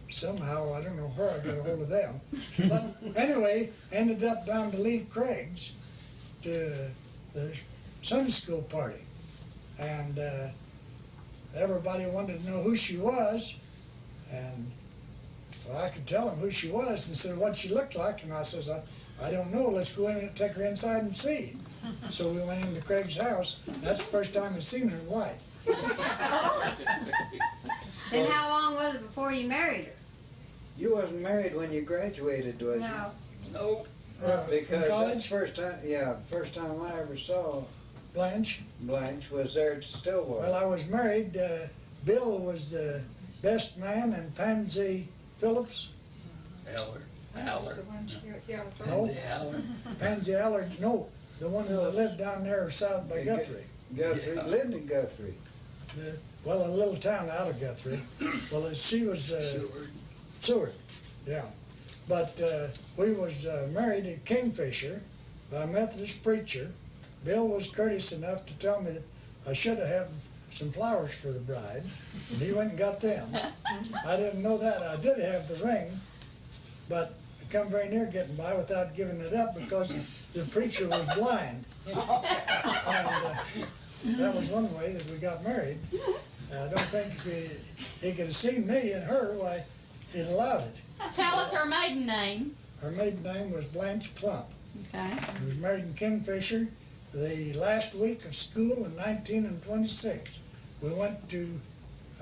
somehow, I don't know where I got a hold of them. But anyway, ended up down to Lee Craig's to the Sunday school party. And everybody wanted to know who she was. And well, I could tell them who she was and said what she looked like. And I says, I don't know, let's go in and take her inside and see. So we went into Craig's house. That's the first time I'd seen her in life. Then how long was it before you married her? You wasn't married when you graduated, was you? No. Nope. Because that's first time, first time I ever saw Blanche was there at Stillwater. Well, I was married. Bill was the best man, and Pansy Phillips. Allard. No. Allard. Pansy Allard, no. The one that lived down there south by Guthrie. Guthrie, lived in Guthrie. Well, a little town out of Guthrie. Well, she was Seward, yeah. But we was married at Kingfisher by a Methodist preacher. Bill was courteous enough to tell me that I should have had some flowers for the bride, and he went and got them. I didn't know that. I did have the ring, but I come very near getting by without giving it up because the preacher was blind. And that was one way that we got married. I don't think if he could have seen me and her, why, he'd allowed it. Tell us her maiden name. Her maiden name was Blanche Plump. Okay. She was married in Kingfisher the last week of school in 1926. We went to,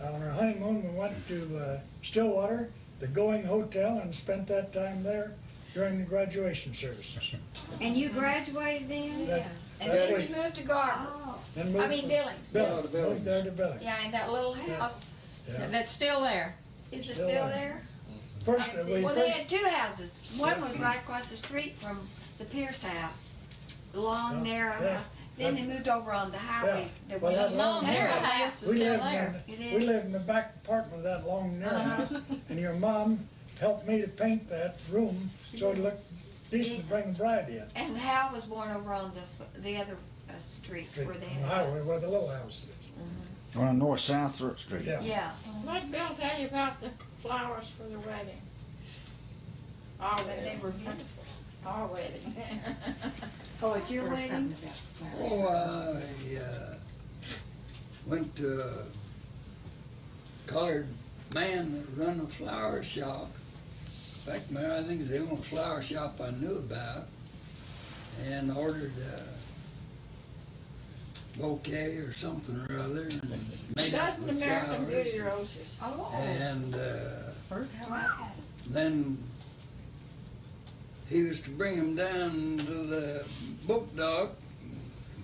on our honeymoon, we went to Stillwater, the Going Hotel, and spent that time there during the graduation services. And you graduated then? And then we moved to Garber. Then I mean Billings. Billings. Moved there to Billings. Yeah, in that little house. Yeah. That's still there. Is it Still still there. there? First, Well, they had two houses. One was right across the street from the Pierce house, the long, narrow house. Then they moved over on the highway. Yeah. That Well, was that The long narrow house is we still lived there. we lived in the back apartment of that long narrow house, and your mom helped me to paint that room so it looked decent to bring the bride in. And Hal was born over on the other street where they On the had. highway where the little house is. On north-south street. Yeah. Yeah. Let Bill tell you about the flowers for the wedding. Our But they wedding. were beautiful. Our wedding. Oh, at your wedding? Oh, I went to a colored man that run a flower shop. In fact, I think it's the only flower shop I knew about, and ordered a bouquet or something or other, and made it Dozen with American Beauty flowers. roses. Oh. And Nice. then he was to bring him down to the boat dock.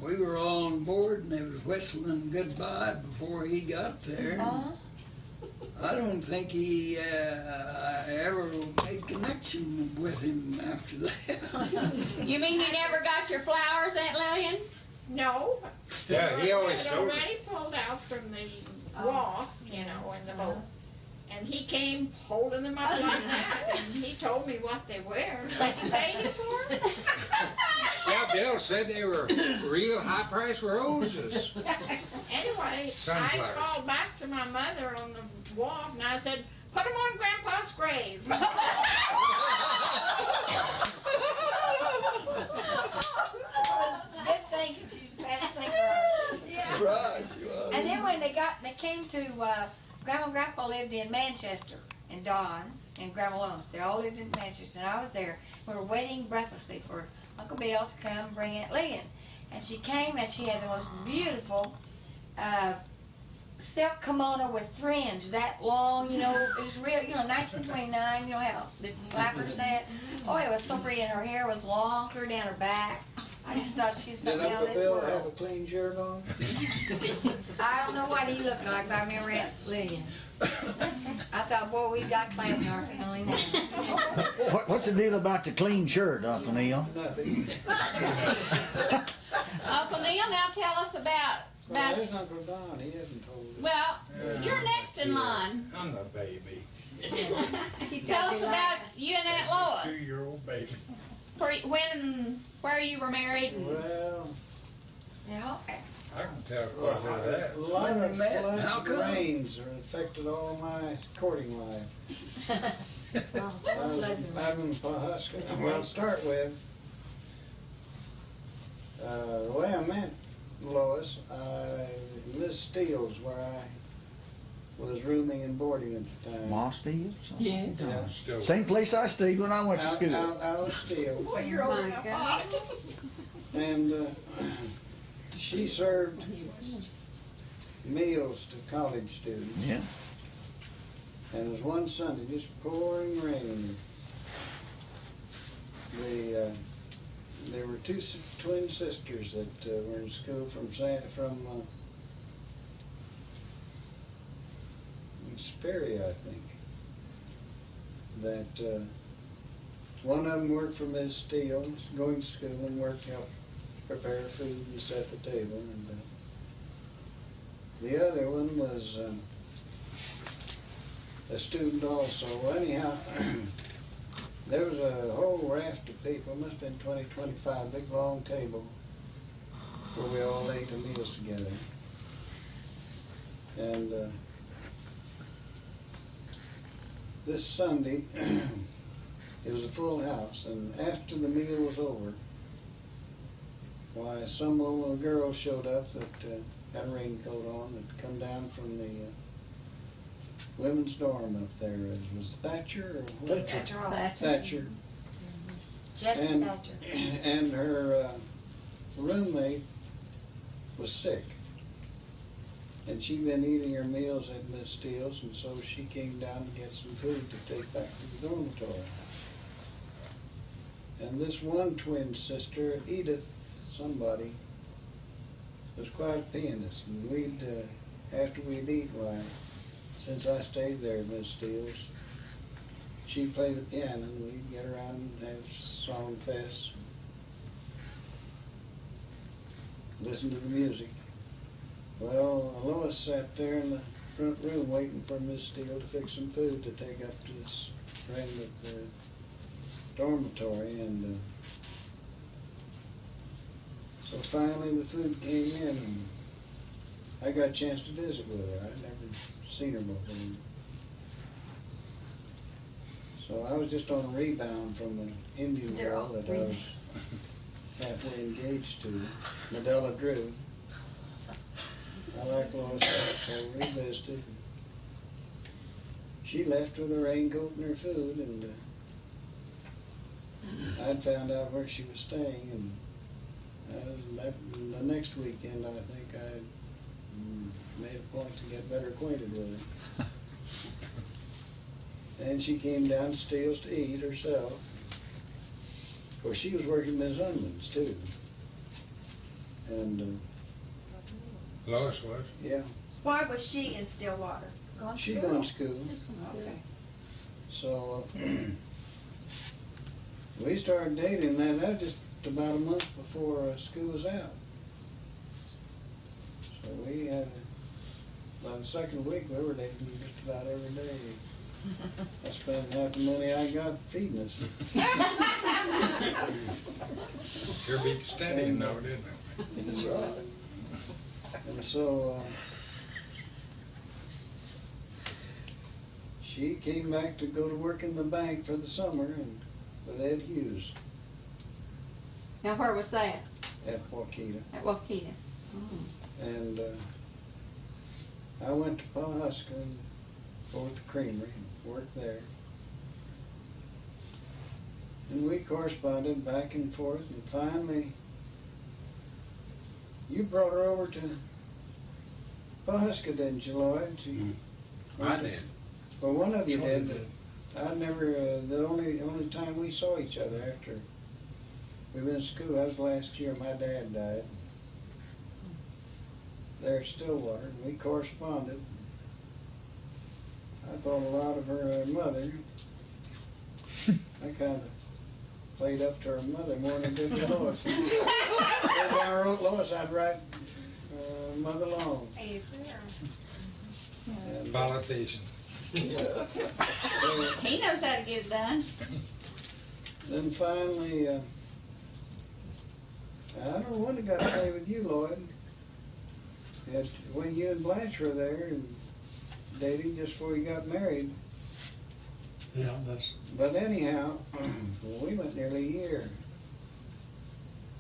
We were all on board, and they was whistling goodbye before he got there. I don't think he ever made connection with him after that. You mean you never got your flowers, Aunt Lillian? No. Yeah, he always They had told me. already pulled out from the wharf, you know, in the boat. And he came holding them up like that, and he told me what they were. Like he paid you for them? Yeah, Bill said they were real high-priced roses. Anyway, Sunflowers. I called back to my mother on the wharf, and I said, put them on Grandpa's grave. Good thinking, she's a fast thinker. Yeah. Right, she was. And then when they came to, Grandma and Grandpa lived in Manchester, and Don and Grandma Lois. They all lived in Manchester, and I was there. We were waiting breathlessly for Uncle Bill to come and bring Aunt Lillian. And she came, and she had the most beautiful silk kimono with fringe that long, you know, it was real, you know, 1929, you know how the flappers had. Oh, it was so pretty, and her hair was long, clear down her back. I just thought she was Did something out Uncle of this Bill world. have a clean shirt on? I don't know what he looked like, but I remember Aunt Lillian. I thought, boy, we got class in our family now. What's the deal about the clean shirt, Uncle Neal? Nothing. Uncle Neal, now tell us about Well, there's Uncle Don, he hasn't told us. well, you're next in line. I'm the baby. Tell us about you and Aunt Lois. 2-year-old baby. Where you were married. And Well, Yeah, I can tell quite a bit of that. A lot When of they met, how flood come? rains have affected all my courting life. I'm in Pawhuska. Well, to start with, the way I met Lois, Miss Steele's where I was rooming and boarding at the time. Ma Steels? Yes. Yeah. Still, Same place I stayed when I went to school. Out of Steele. Boy, you're old enough. And she served meals to college students. Yeah. And it was one Sunday, just pouring rain. There were two twin sisters that were in school from Sperry, I think. That one of them worked for Miss Steele, going to school and helped prepare food and set the table. And the other one was a student also. Well, anyhow, there was a whole raft of people, must have been 20, 25, big long table where we all ate the meals together. And this Sunday, it was a full house, and after the meal was over, why, some little girl showed up that had a raincoat on, that come down from the women's dorm up there. It was Thatcher or what? Thatcher. Jesse And- Thatcher. And her roommate was sick. And she'd been eating her meals at Miss Steele's, and so she came down to get some food to take back to the dormitory. And this one twin sister, Edith, somebody, was quite a pianist. And we'd, after we'd eat, why, since I stayed there at Miss Steele's, she'd play the piano, and we'd get around and have song fests, listen to the music. Well, Lois sat there in the front room waiting for Miss Steele to fix some food to take up to this friend at the dormitory, and so finally the food came in, and I got a chance to visit with her. I'd never seen her before. So I was just on a rebound from an Indian They're girl all that I was halfway engaged to, Medella Drew. I like Lois, so we visited. She left with her raincoat and her food, and I'd found out where she was staying, and the next weekend I think I made a point to get better acquainted with her. And she came down to Steele's to eat herself. Of course, she was working Miss Unman's too. And Lois was. yeah, Why was she in Stillwater? she'd gone to school. Okay. So we started dating. That was just about a month before school was out. So we had, by the second week, we were dating just about every day. I spent half the money I got feeding us. Sure beat the studying though, didn't it? That's right. And so she came back to go to work in the bank for the summer and with Ed Hughes Now, where was that? at Waukeeta. At Waukeeta. And I went to Pawhuska and over at the creamery and worked there. And we corresponded back and forth, and finally you brought her over to Pawhuska, didn't you, Lloyd? I did. Well, one of you did, but I never, the only time we saw each other after we went to school, that was last year, my dad died. There at Stillwater, and we corresponded. I thought a lot of her mother. I kind of played up to her mother more than I did to Lois. Every time I wrote Lois, I'd write Mother Long. And, Politician. He knows how to get it done. then finally, I don't know when it got to play with you, Lloyd. when you and Blanche were there and dating just before you got married. Yeah, that's, But anyhow, we went nearly a year.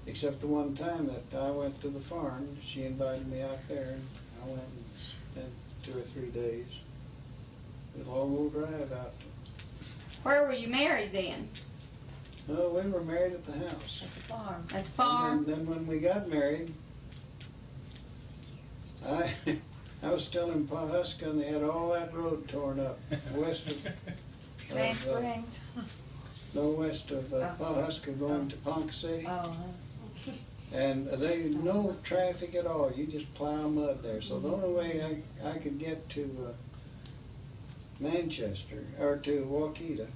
Except the one time that I went to the farm, she invited me out there, and I went and spent 2 or 3 days. It was a long old drive out. Where were you married then? No, we were married at the house. At the farm. At the farm? And then when we got married, I was still in Pawhuska, and they had all that road torn up west of Sand Springs. no west of Pawhuska going to Ponca City. Oh, And they no traffic at all. You just plow mud there. So the only way I could get to Manchester or to Waukeeta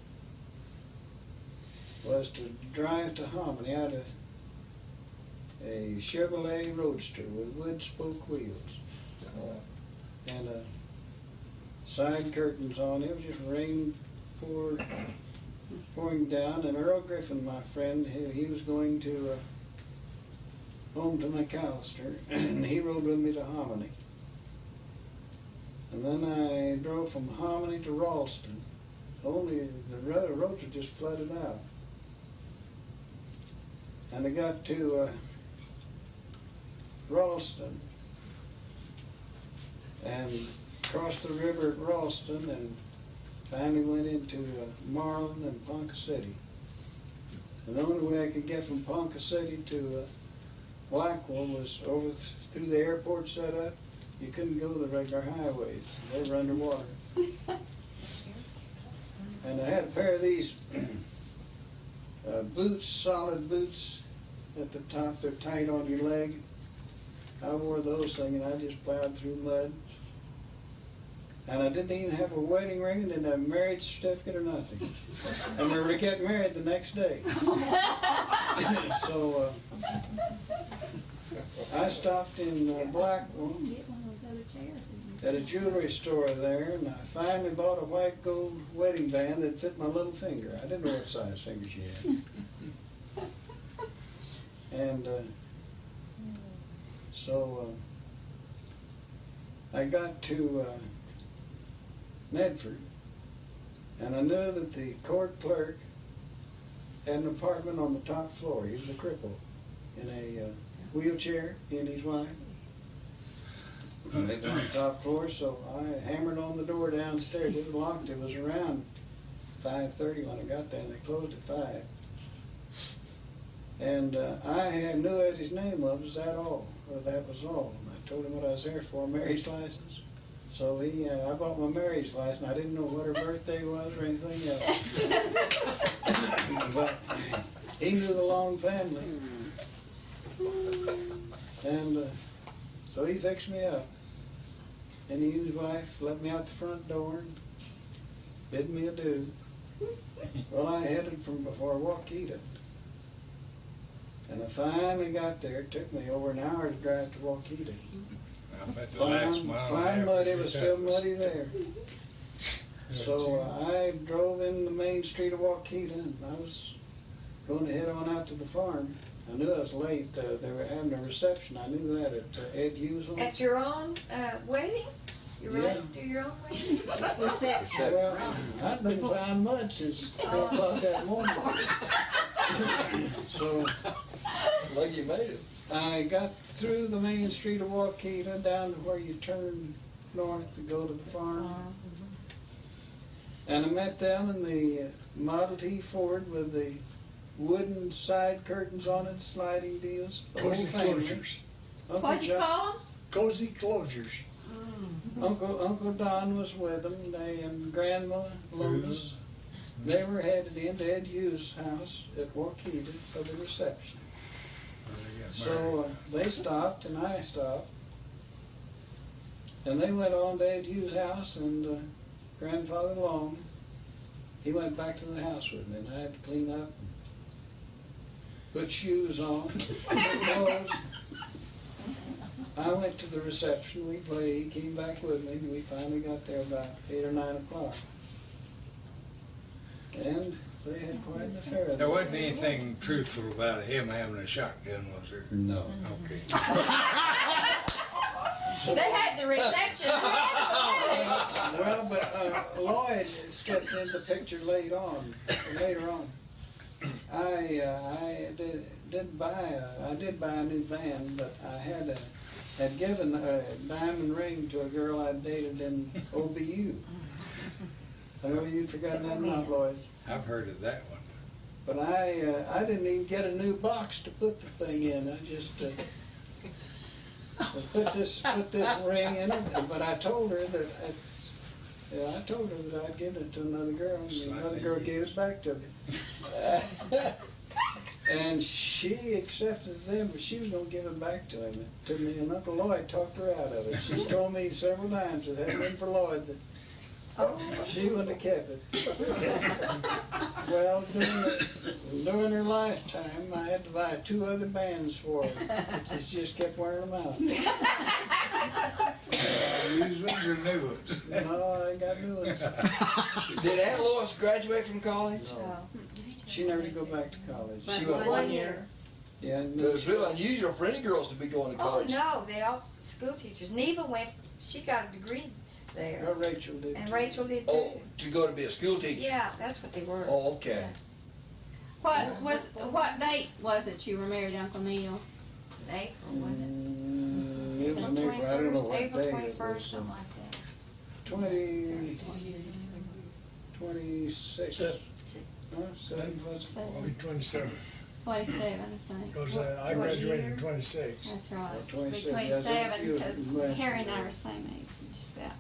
was to drive to Hominy out of a Chevrolet Roadster with wood spoke wheels and side curtains on. It was just rain pouring down. And Earl Griffin, my friend, he was going to home to McAllister, and he rode with me to Hominy. And then I drove from Hominy to Ralston. Only the roads were just flooded out. And I got to Ralston and crossed the river at Ralston and finally went into Marlin and Ponca City. And the only way I could get from Ponca City to Blackwell was over through the airport set up. You couldn't go the regular highways. They were underwater. And I had a pair of these boots, solid boots at the top. They're tight on your leg. I wore those things, and I just plowed through mud. And I didn't even have a wedding ring, and didn't have a marriage certificate or nothing. And we were to get married the next day. So I stopped in Blackwell at a jewelry store there, and I finally bought a white gold wedding band that fit my little finger. I didn't know what size finger she had. And so I got to Medford, and I knew that the court clerk had an apartment on the top floor. He was a cripple in a wheelchair, he and his wife. They lived on the top floor, so I hammered on the door downstairs. It was locked. It was around 5:30 when I got there, and they closed at 5. And I knew what his name was, that all. That was all. And I told him what I was there for, a marriage license. So I bought my marriage license. I didn't know what her birthday was or anything else. But he knew the Long family. And so he fixed me up. And he and his wife let me out the front door and bid me adieu. Well, I headed from before Waukeeta. And I finally got there. It took me over an hour to drive to Waukeeta. I bet the last mile. Fine mud, it was still muddy there. So I drove in the main street of Waukeeta, and I was going to head on out to the farm. I knew I was late. They were having a reception. I knew that at Ed Hughes' home. at your own wedding? You were Yeah. late to your own wedding? Reception. Well, I'd been finding mud since 3 o'clock that morning. So Lucky you made it. I got through the main street of Waukeeta down to where you turn north to go to the farm. And I met them in the Model T Ford with the wooden side curtains on it, sliding deals. The whole cozy family. closures. What'd you call them? Cozy closures. Uncle Don was with them, they and Grandma Lois. They were headed into Ed Hughes' house at Waukeeta for the reception. So they stopped and I stopped. And they went on to Ed Hughes' house, and Grandfather Long, he went back to the house with me, and I had to clean up and put shoes on, put clothes. I went to the reception, we played, he came back with me, and we finally got there about 8 or 9 o'clock. And they had quite an affair. There wasn't anything truthful about him having a shotgun, was there? No. Okay. They had the reception. They had the wedding. Well, but Lloyd stepped in the picture later on. I did buy a new van, but I had given a diamond ring to a girl I dated in OBU. I know you'd forgotten that, not Lloyd. I've heard of that one. But I didn't even get a new box to put the thing in. I just put this ring in it. But I told her that I'd give it to another girl, and another girl gave it back to me. And she accepted them, but she was going to give it back to me. And Uncle Lloyd talked her out of it. She's told me several times, if it hadn't been for Lloyd, that she wouldn't have kept it. Well, during her lifetime, I had to buy 2 other bands for her. She just kept wearing them out. Used ones or new ones? No, I got new ones. Did Aunt Lois graduate from college? She never did go back to college. She went 1 year. Yeah. But it's really unusual for any girls to be going to Oh, college. no, they all school teachers. Neva went, she got a degree there. Well, Rachel did. And Rachel did too. Oh, to go to be a school teacher? Yeah, that's what they were. Oh, okay. What date was it you were married, Uncle Neal? It was in April, wasn't It was in April. I don't know what April day 21st, it was. something like that. 26. No, 7 was. Probably 27, 27, I think. because I graduated in 26. That's right. 27, Between yeah, 7, because last Harry and I year. are the same age, just about.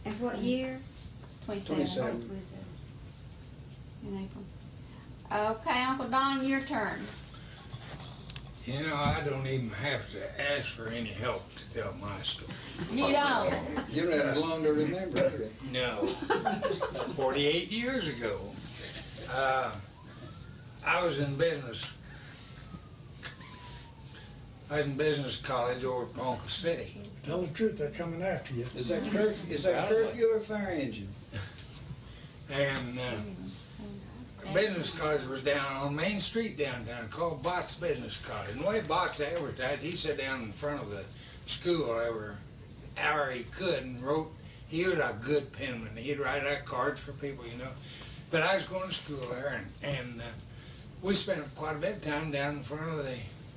And what year? 27 27. in April. Okay, Uncle Don, your turn. You know, I don't even have to ask for any help to tell my story. You don't. You don't have long to remember, do you? No. 48 years ago, I was in business. I was in business college over at Ponca City. Tell the truth, they're coming after you. Is that curfew or fire engine? And business college was down on Main Street downtown, called Bott's Business College. And the way Bott's advertised, he sat down in front of the school every hour he could and wrote. He was a good penman. He'd write out cards for people, you know. But I was going to school there, and we spent quite a bit of time down in front of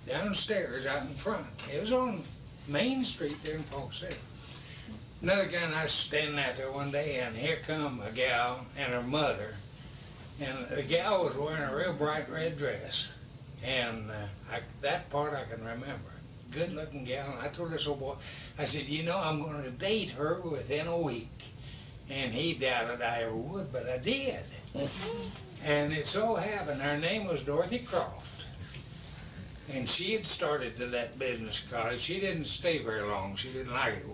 downstairs out in front. It was on Main Street there in Polk City. Another guy and I was standing out there one day, and here come a gal and her mother. And the gal was wearing a real bright red dress. And that part I can remember. Good looking gal. And I told this old boy, I said, you know, I'm going to date her within a week. And he doubted I ever would, but I did. And it so happened her name was Dorothy Croft. And she had started to that business college. She didn't stay very long. She didn't like it.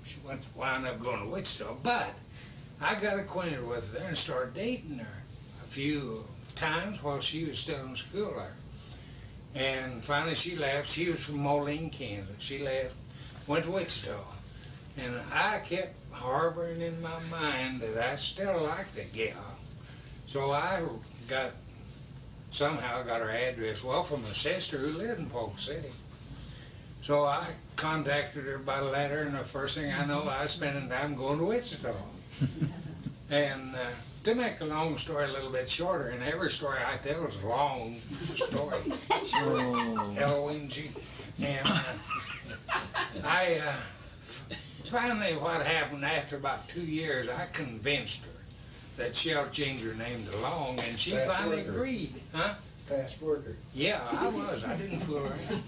She wound up going to Wichita. But I got acquainted with her and started dating her a few times while she was still in school there. And finally she left. She was from Moline, Kansas. She left, went to Wichita. And I kept harboring in my mind that I still liked the gal. So I somehow got her address, well, from a sister who lived in Polk City. So I contacted her by letter, and the first thing I know, I was spending time going to Wichita. And to make a long story a little bit shorter, and every story I tell is a long story, L-O-N-G. And finally what happened after about 2 years, I convinced her that she ought to change her name to Long, and she finally agreed. Huh? Fast worker. Yeah, I was. I didn't fool around.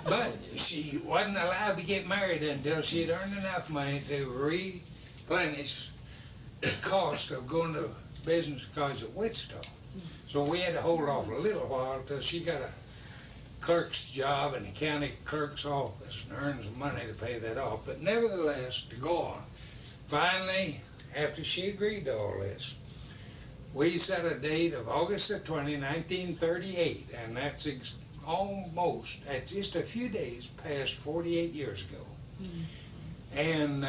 But she wasn't allowed to get married until she had earned enough money to replenish the cost of going to business college at Wichita. So we had to hold off a little while till she got a clerk's job in the county clerk's office and earned some money to pay that off. But nevertheless, to go on, finally, after she agreed to all this, we set a date of August the 20th, 1938, and that's almost, at just a few days past 48 years ago. And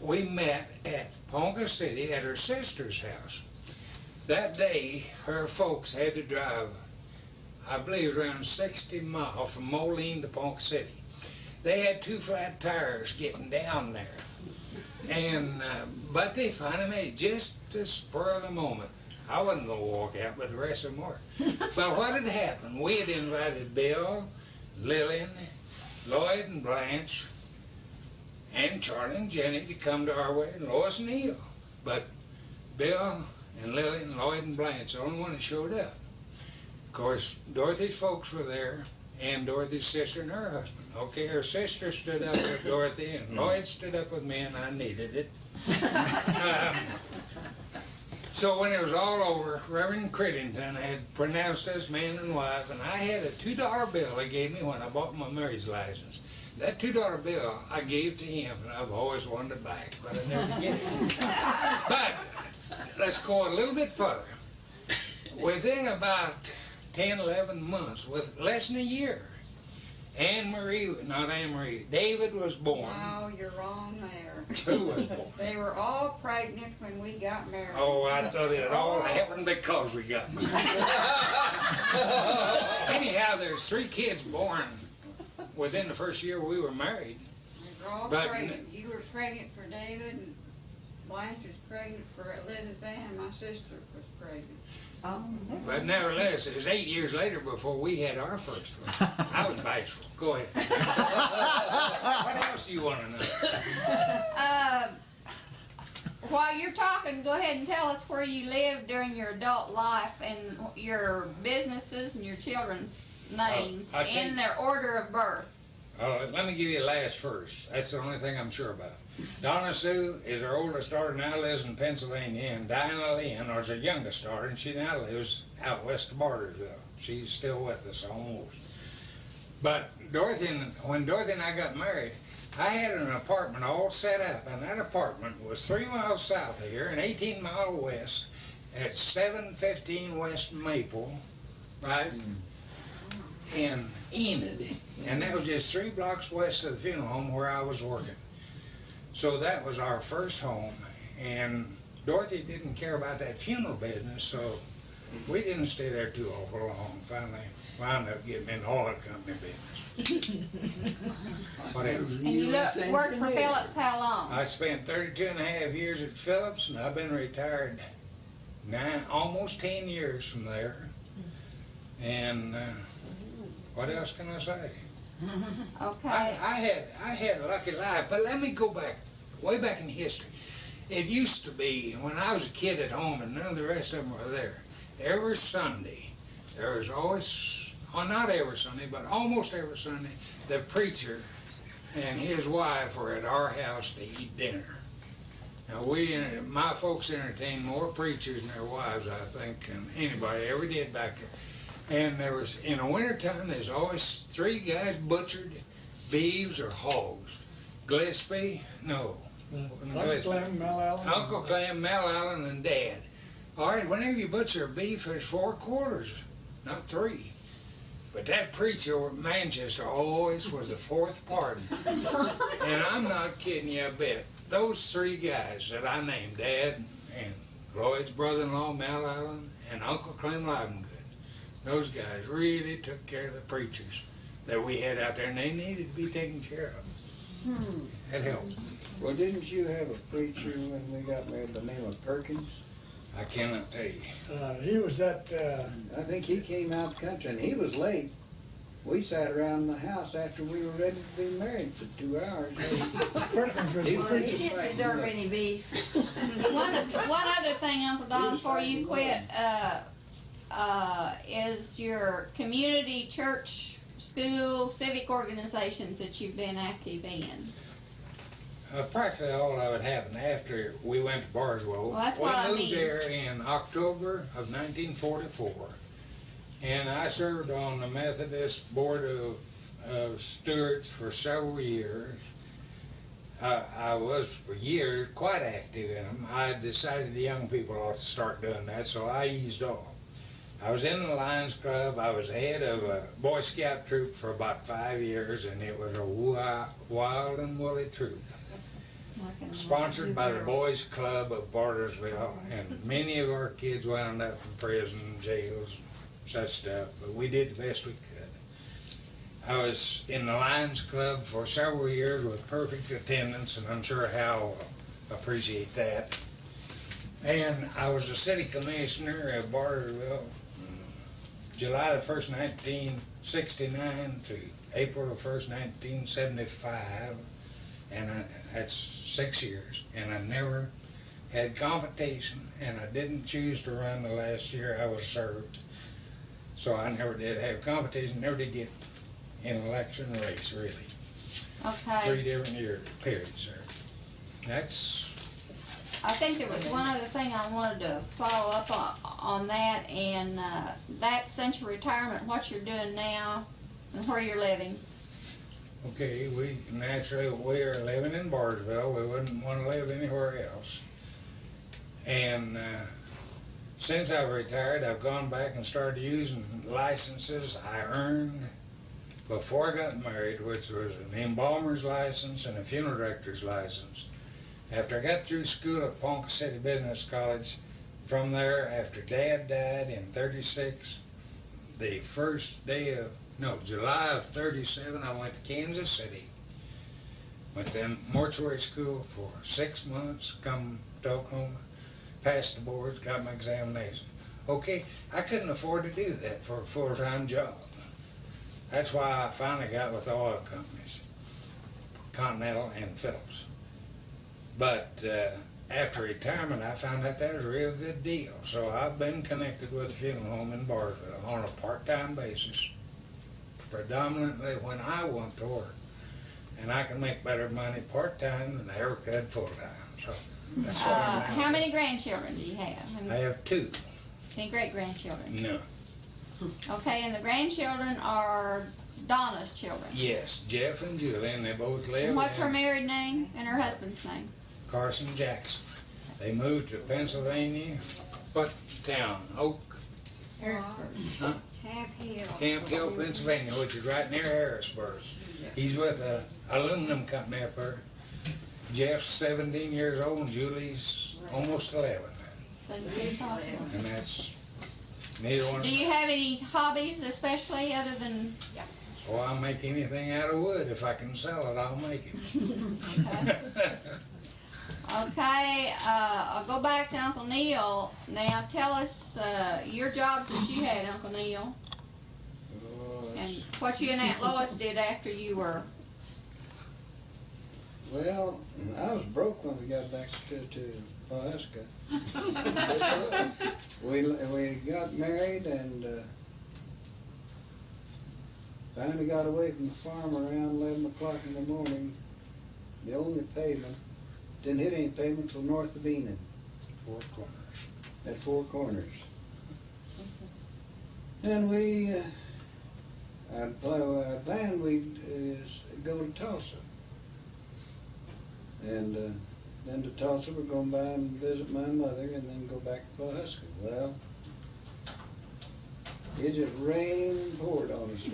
we met at Ponca City at her sister's house. That day, her folks had to drive, I believe, around 60 miles from Moline to Ponca City. they had 2 flat tires getting down there. And, but they finally made it, just the spur of the moment. I wasn't gonna walk out, but the rest of them were. But what had happened, we had invited Bill, Lillian, Lloyd and Blanche, and Charlie and Jenny to come to our wedding, Lois and Neal. But Bill and Lillian, Lloyd and Blanche, the only one that showed up. Of course, Dorothy's folks were there, and Dorothy's sister and her husband. Okay, her sister stood up with Dorothy, and Lloyd stood up with me, and I needed it. So when it was all over, Reverend Crittenden had pronounced us man and wife, and I had a $2 bill they gave me when I bought my marriage license. That $2 bill I gave to him, and I've always wanted it back, but I never get it. But let's go a little bit further. Within about 10, 11 months, with less than a year, David was born. No, you're wrong there. Who was born? They were all pregnant when we got married. Oh, I thought it all happened because we got married. Anyhow, there's 3 kids born within the first year we were married. They were all But pregnant. You were pregnant for David, and Blanche was pregnant for Elizabeth, and my sister was pregnant. Oh. But nevertheless, it was 8 years later before we had our first one. I was bashful. Go ahead. What else do you want to know? While you're talking, go ahead and tell us where you lived during your adult life and your businesses and your children's names I think- in their order of birth. Let me give you the last first. That's the only thing I'm sure about. Donna Sue is our oldest daughter, now lives in Pennsylvania, and Diana Lynn is our youngest daughter, and she now lives out west of Bartersville. She's still with us almost. But when Dorothy and I got married, I had an apartment all set up, and that apartment was 3 miles south of here and 18 miles west at 715 West Maple, right? In Enid, and that was just 3 blocks west of the funeral home where I was working. So that was our first home, and Dorothy didn't care about that funeral business, so we didn't stay there too awful long. Finally wound up getting in the oil company business. Whatever. And you worked for Phillips how long? I spent 32 and a half years at Phillips, and I've been retired almost 10 years from there. And what else can I say? Okay. I had a lucky life, but let me go back, way back in history. It used to be, when I was a kid at home and none of the rest of them were there, every Sunday, there was always, well, not every Sunday, but almost every Sunday, the preacher and his wife were at our house to eat dinner. Now my folks entertained more preachers and their wives, I think, than anybody ever did back there. And there was, in the wintertime, there's always 3 guys butchered beeves or hogs. Gillespie? No. Uncle Clem, Mel Allen. Uncle Clem, Mel Allen, and Dad. All right, whenever you butcher a beef, there's 4 quarters, not 3. But that preacher at Manchester always was the 4th part. And I'm not kidding you a bit. Those 3 guys that I named, Dad and Lloyd's brother-in-law, Mel Allen, and Uncle Clem Livengood, those guys really took care of the preachers that we had out there, and they needed to be taken care of. That helped. Well, didn't you have a preacher when we got married by the name of Perkins? I cannot tell you. He was at, I think he came out the country, and he was late. We sat around the house after we were ready to be married for 2 hours. Perkins was He the was preacher. He didn't deserve any beef. One other thing, Uncle Don, before you quit, is your community, church, school, civic organizations that you've been active in. Practically all of it happened after we went to Barnesville. Well, that's what I we moved mean. there in October of 1944, and I served on the Methodist Board of Stewards for several years. I was for years quite active in them. I decided the young people ought to start doing that, so I eased off. I was in the Lions Club. I was head of a Boy Scout troop for about 5 years, and it was a wild and woolly troop. Sponsored by the Boys Club of Bartersville, and many of our kids wound up in prison, jails, such stuff, but we did the best we could. I was in the Lions Club for several years with perfect attendance, and I'm sure Hal will appreciate that. And I was a city commissioner of Barterville, July the 1st, 1969 to April the 1st, 1975, and that's 6 years. And I never had competition, and I didn't choose to run the last year I was served. So I never did have competition, never did get in an election race, really. Okay. 3 different year periods there. That's, I think there was one other thing I wanted to follow up on that, and that since your retirement, what you're doing now, and where you're living. okay, we are living in Barnesville. We wouldn't want to live anywhere else. And since I've retired, I've gone back and started using licenses I earned before I got married, which was an embalmer's license and a funeral director's license. After I got through school at Ponca City Business College, from there, after Dad died in 36, the first day of, no, July of 37, I went to Kansas City. Went to mortuary school for 6 months, come to Oklahoma, passed the boards, got my examination. Okay, I couldn't afford to do that for a full-time job. That's why I finally got with the oil companies, Continental and Phillips. But after retirement, I found out that was a real good deal. So I've been connected with a funeral home in Barnesville on a part-time basis, predominantly when I want to work. And I can make better money part-time than I ever could full-time. So that's what I'm now. How many grandchildren do you have? I have 2. Any great-grandchildren? No. Okay, and the grandchildren are Donna's children. Yes, Jeff and Julie, and they both live And what's her in married name and her husband's name? Carson Jackson. They moved to Pennsylvania. What town? Oak? Harrisburg. Huh? Camp Hill. Camp Hill, Pennsylvania, which is right near Harrisburg. He's with a aluminum company up there. Jeff's 17 years old and Julie's almost 11. That's awesome. And that's neither one of Do them. you have any hobbies, especially other than? Well, I'll make anything out of wood. If I can sell it, I'll make it. Okay, I'll go back to Uncle Neal. Now tell us your jobs that you had, Uncle Neal, and what you and Aunt Lois did after you were. Well, I was broke when we got back to Pawhuska. We got married and finally got away from the farm around 11 o'clock in the morning. The only pavement, didn't hit any pavement until north of Enid. 4 corners. At 4 corners. And we, I'd planned we'd go to Tulsa. And then to Tulsa, we're going by and visit my mother and then go back to Pawhuska. Well, it just rained and poured on us.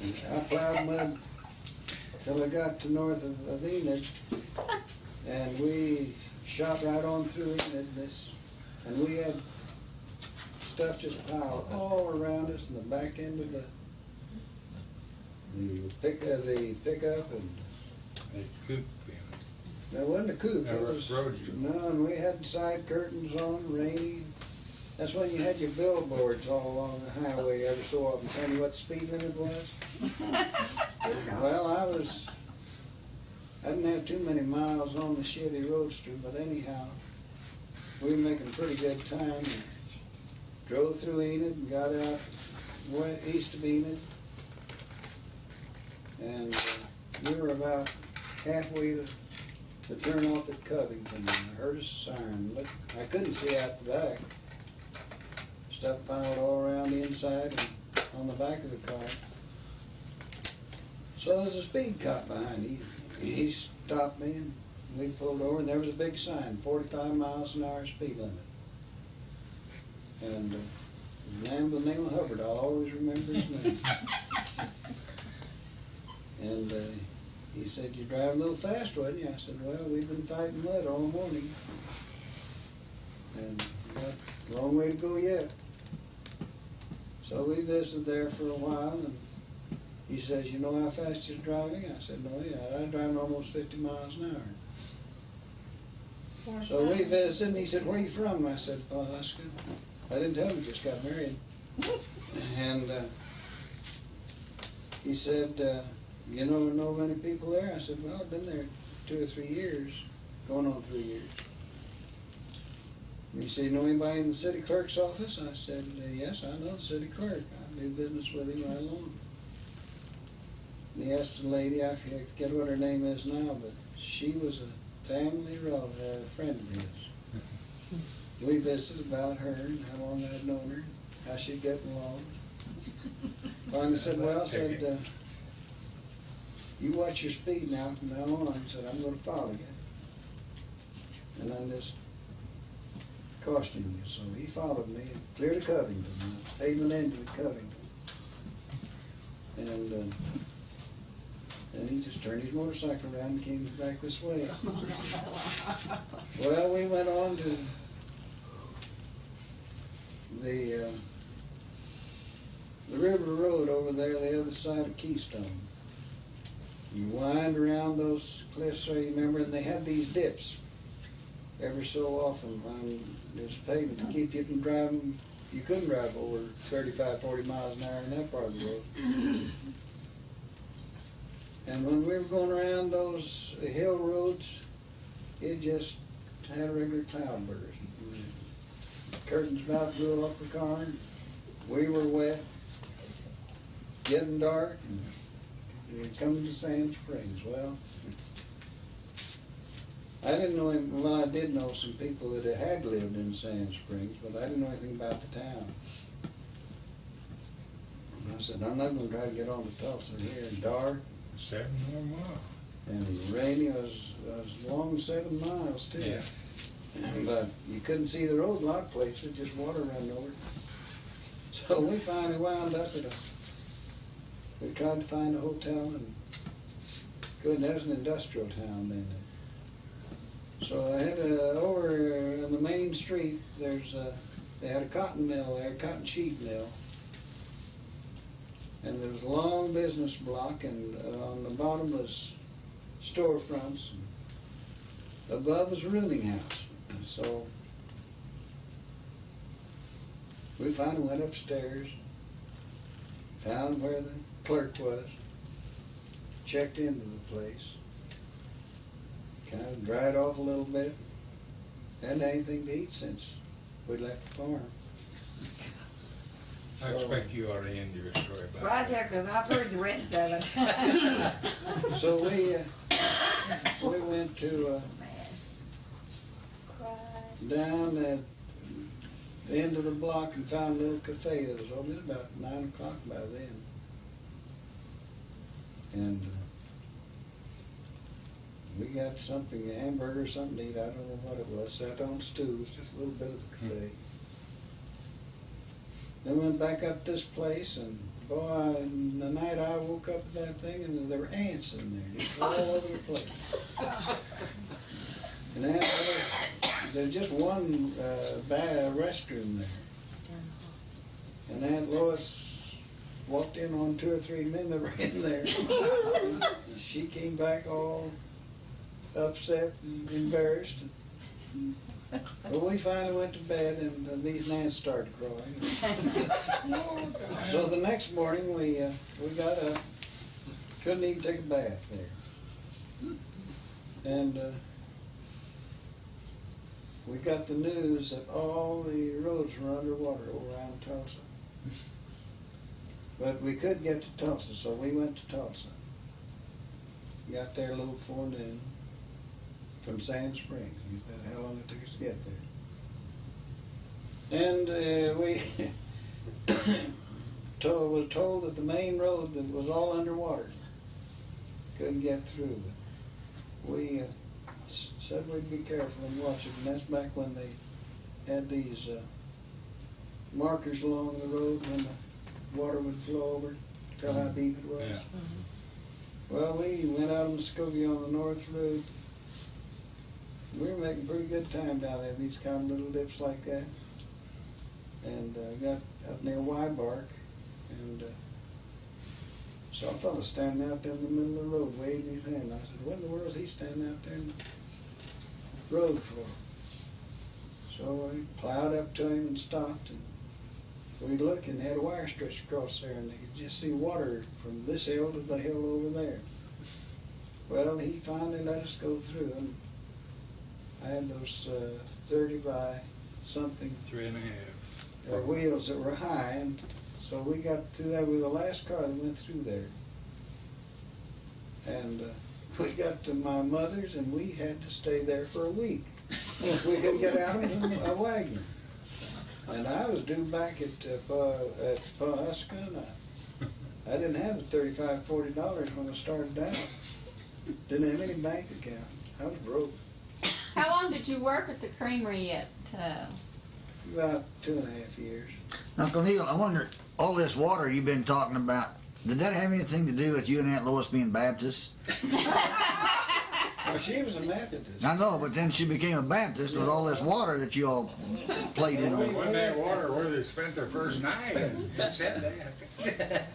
And I plowed mud till I got to north of Enid, and we shot right on through Enid. And we had stuff just piled all around us in the back end of the pickup, and A coop. it wasn't a coupe. That It was was road. no, and we had side curtains on, rainy. That's when you had your billboards all along the highway every so often telling you what the speed limit was. Well, I didn't have too many miles on the Chevy Roadster, but anyhow, we were making pretty good time. And drove through Enid and got out east of Enid, and we were about halfway to turn off at Covington, and I heard a siren. I couldn't see out the back. Stuff piled all around the inside and on the back of the car. So there's a speed cop behind me. He stopped me and we pulled over, and there was a big sign, 45 miles an hour speed limit. And his name was Neal Hubbard. I'll always remember his name. And he said, "You drive a little fast, wasn't you?" I said, "Well, we've been fighting mud all morning. And we got a long way to go yet." So we visited there for a while, and He says, you know how fast you're driving? I said, no, yeah, I'm driving almost 50 miles an hour. So we visited, and he said, where are you from? I said, oh, that's good. I didn't tell him we just got married. And he said, you know many people there? I said, well, I've been there 2 or 3 years, going on 3 years. And he said, you know anybody in the city clerk's office? I said, yes, I know the city clerk. I do business with him right along. And he asked the lady, I forget what her name is now, but she was a family relative, a friend of his. We visited about her and how long I'd known her, how she'd get along. Finally said, well, you watch your speed now from now on. I said, I'm going to follow you. And I'm just cautioning you. So he followed me clear to Covington, pavement end of Covington. And he just turned his motorcycle around and came back this way. Well, we went on to the river road over there, the other side of Keystone. You wind around those cliffs there, you remember, and they had these dips every so often on this pavement to keep you from driving. You couldn't drive over 35, 40 miles an hour in that part of the road. And when we were going around those hill roads, it just had a regular cloudburst. Curtains about blew off the car. We were wet, getting dark, and we were coming to Sand Springs. Well, I didn't know him. Well, I did know some people that had lived in Sand Springs, but I didn't know anything about the town. And I said, I'm not going to try to get on to Tulsa here. Dark. 7 more miles. And rainy was long 7 miles too. Yeah. But you couldn't see the road in a lot of places, just water running over it. So we finally wound up at we tried to find a hotel, and good, there's an industrial town then. So I had over on the main street, they had a cotton mill there, cotton sheet mill. And there was a long business block, and on the bottom was storefronts. And above was a rooming house. And so we finally went upstairs, found where the clerk was, checked into the place, kind of dried off a little bit. Hadn't had anything to eat since we left the farm. I expect you ought to end your story about Right there, because I've heard the rest of it. So we went to down at the end of the block and found a little cafe that was open at about 9 o'clock by then. And we got something, a hamburger or something to eat. I don't know what it was. Sat on stools, just a little bit of the cafe. Then went back up this place, and boy, the night I woke up at that thing, and there were ants in there, just all over the place. And there's just one bad restroom there. And Aunt Lois walked in on 2 or 3 men that were in there. She came back all upset and embarrassed. Well, we finally went to bed, and these ants started crawling. So the next morning we got up, couldn't even take a bath there. And we got the news that all the roads were underwater over around Tulsa. But we could get to Tulsa, so we went to Tulsa. Got there a little before noon from Sand Springs. That's how long it took us to get there. And we was told that the main road that was all underwater. Couldn't get through. But we said we'd be careful and watch it. And that's back when they had these markers along the road when the water would flow over, tell how deep it was. Yeah. Well, we went out on Muskogee on the North Road. We were making pretty good time down there, these kind of little dips like that. And got up near Wybark. And Saw a fella standing out there in the middle of the road waving his hand. I said, what in the world is he standing out there in the road for? So I plowed up to him and stopped, and we looked and had a wire stretched across there, and they could just see water from this hill to the hill over there. Well, he finally let us go through, and I had those 30 by something 3.5. wheels that were high, and so we got through there. We were the last car that went through there. And we got to my mother's, and we had to stay there for a week. We couldn't get out of a Wagner. And I was due back at Pawhuska, and I didn't have the $35, $40 when I started out. Didn't have any bank account. I was broke. How long did you work at the creamery at? About 2.5 years. Uncle Neal, I wonder, all this water you've been talking about, did that have anything to do with you and Aunt Lois being Baptists? Well, she was a Methodist. I know, but then she became a Baptist with all this water that you all played in on. Wasn't that water where they spent their first night? They said that.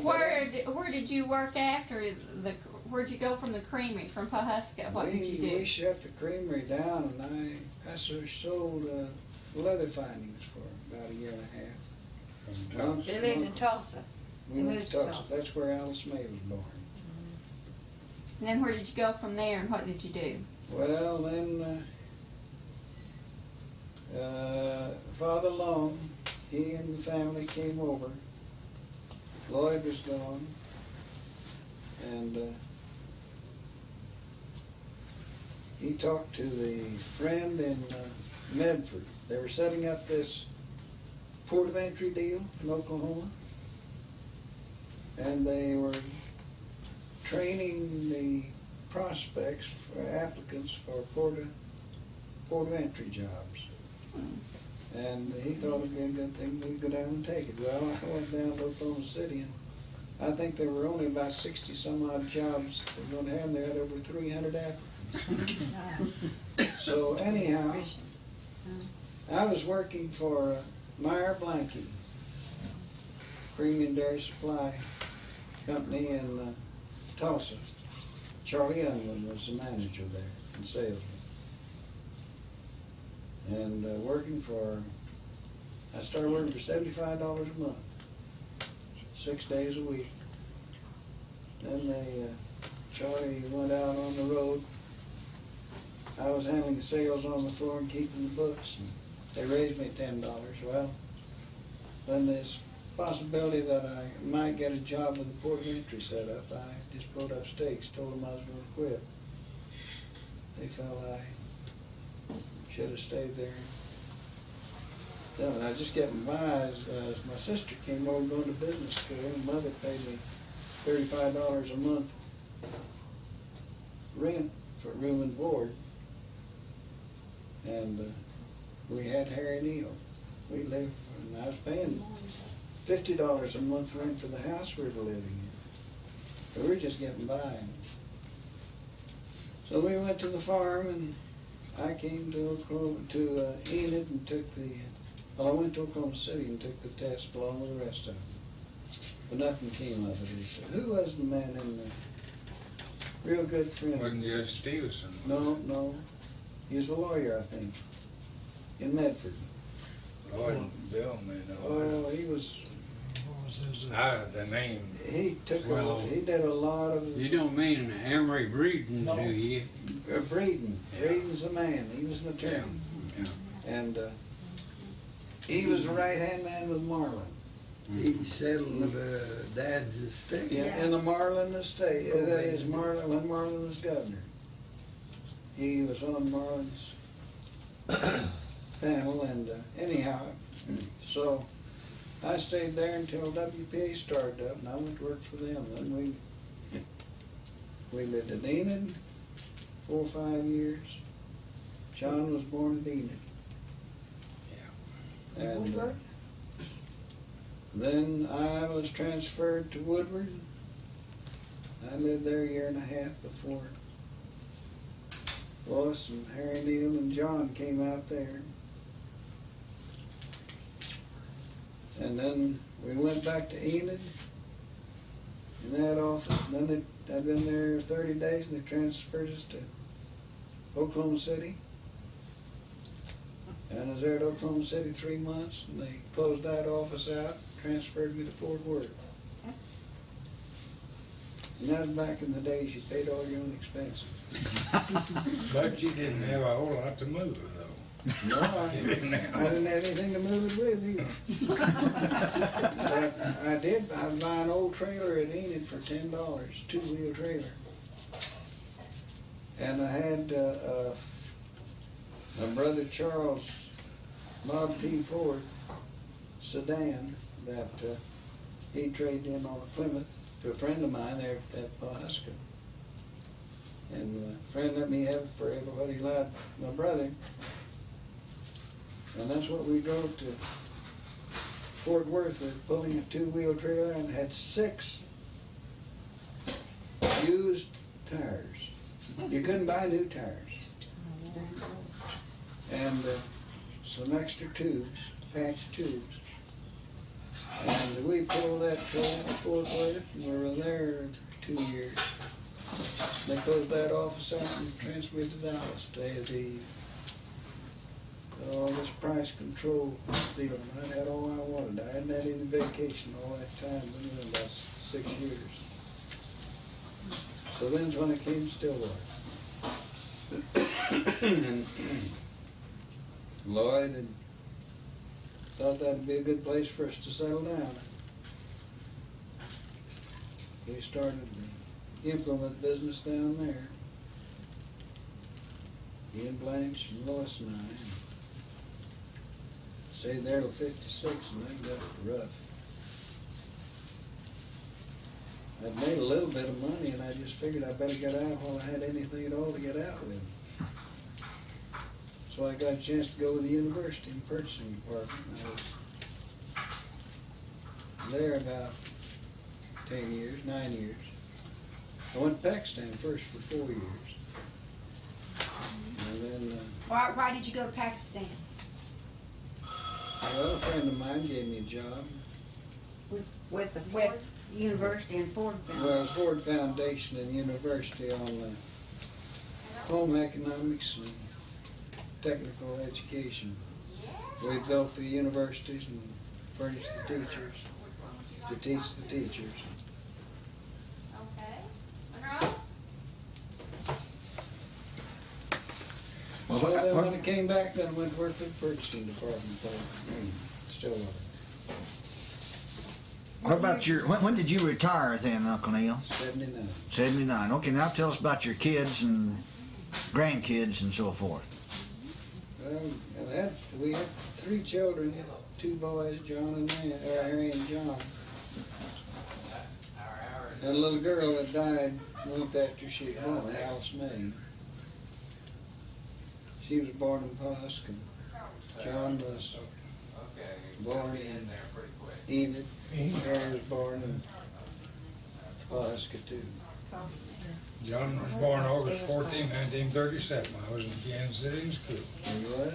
Where did you work after the? Where'd you go from the creamery, from Pawhuska? What did you do? We shut the creamery down, and I sort of sold leather findings for about 1.5 years. They lived in Tulsa. We moved to Tulsa. That's where Alice May was born. And then where did you go from there, and what did you do? Well, then Father Long, he and the family came over. Lloyd was gone, and he talked to the friend in Medford. They were setting up this port of entry deal in Oklahoma, and they were training the prospects for applicants for port of entry jobs. And he thought it'd be a good thing we'd go down and take it. Well, I went down to Oklahoma City, and I think there were only about 60 some odd jobs they were going to have. They had over 300 applicants. So anyhow, I was working for Meyer Blanky, Premium Dairy Supply Company in Tulsa. Charlie Youngman was the manager there and salesman. And I started working for $75 a month, 6 days a week. Then Charlie went out on the road. I was handling the sales on the floor and keeping the books. And they raised me $10. Well, then this possibility that I might get a job with the port of entry set up, I just pulled up stakes, told them I was going to quit. They felt I should have stayed there. Then I was just getting by as my sister came over going to business school, and mother paid me $35 a month rent for room and board. And we had Harry Neal. We lived, and I was paying $50 a month rent for the house we were living in. So we were just getting by. So we went to the farm, and I came to Enid and took I went to Oklahoma City and took the test along with the rest of them. But nothing came of it. He said, who was the man in there? Real good friend. Wasn't Judge Stevenson? No. He was a lawyer, I think, in Medford. Lloyd and Bill may know. Oh, he was. What was his? The name. He did a lot of. You don't mean Emery Breeden, No. do you? Breeden. Yeah. Breeden's the man. He was an attorney. Yeah. And he was a right-hand man with Marlin. He settled Dad's estate. Yeah, in the Marlin estate. That is Marlin, when Marlin was governor. He was on Marlin's panel, and anyhow, so I stayed there until WPA started up, and I went to work for them. Then we lived at Enid 4 or 5 years. John was born at Enid. Yeah. And then I was transferred to Woodward. I lived there 1.5 years before Lois and Harry Neal and John came out there. And then we went back to Enid, in that office. And then I'd been there 30 days and they transferred us to Oklahoma City. And I was there at Oklahoma City 3 months, and they closed that office out, transferred me to Fort Worth. And that was back in the days you paid all your own expenses. But you didn't have a whole lot to move, though. No, I didn't have anything to move it with either. But I did. I was buying an old trailer at Enid for $10, 2-wheel trailer. And I had my brother Charles' Model T Ford sedan that he traded in on a Plymouth to a friend of mine there at Pawhuska. And my friend let me have it forever, but he allowed my brother. And that's what we drove to Fort Worth with, pulling a 2-wheel trailer, and had 6 used tires. You couldn't buy new tires. And some extra tubes, patch tubes. And we pulled that trailer to Fort Worth, and we were there 2 years. They closed that office out and transferred to Dallas to the all this price control deal. I had all I wanted. I hadn't had any vacation all that time, but in about 6 years. So then's when I came to Stillwater. And Lloyd had thought that'd be a good place for us to settle down. We started the implement business down there. Ian Blanche and Lois and I. Stayed there till 56 and then got rough. I'd made a little bit of money and I just figured I better get out while I had anything at all to get out with. So I got a chance to go to the university in the purchasing department. I was there about 10 years, 9 years. I went to Pakistan first for 4 years. And then Why did you go to Pakistan? well, a friend of mine gave me a job. With the Ford University and Ford Foundation. Well, Ford Foundation and University on home economics and technical education. We built the universities and furnished the teachers to teach the teachers. Okay. Monroe? Well, So then when I came back, then I went to work for the purchasing department there. Stillwater. What about when did you retire then, Uncle Neal? 79. 79. Okay, now tell us about your kids and grandkids and so forth. Well, we had 3 children, 2 boys, John and Harry and John. And a little girl that died a month after she was born, Alice May. She was born in Pawhuska. John was born in Edith. Harry was born in Pawhuska too. John was born August 14, 1937. I was in Kansas City in school. You what?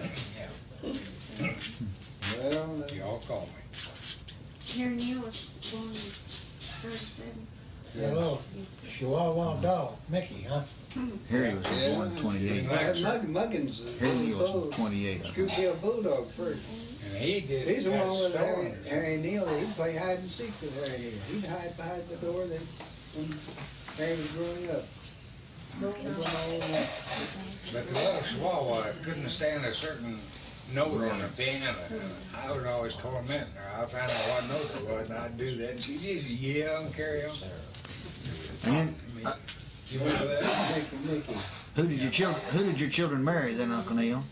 Well, Y'all call me. Harry Neal was born in 37. A little Chihuahua dog, Mickey, huh? Harry was born in 28. Muggins Harry was 28. Screwtail Bulldog first. And he did. He's the one with stories. Harry Neal. He'd play hide and seek with Harry Neal. He'd hide behind the door when Harry was growing up. But the little Chihuahua couldn't stand a certain note on the piano. I would always torment her. I found out what note it was, and I'd do that. And she'd just yell and carry on. And You remember that? Mickey. who did your children marry then, Uncle Neal?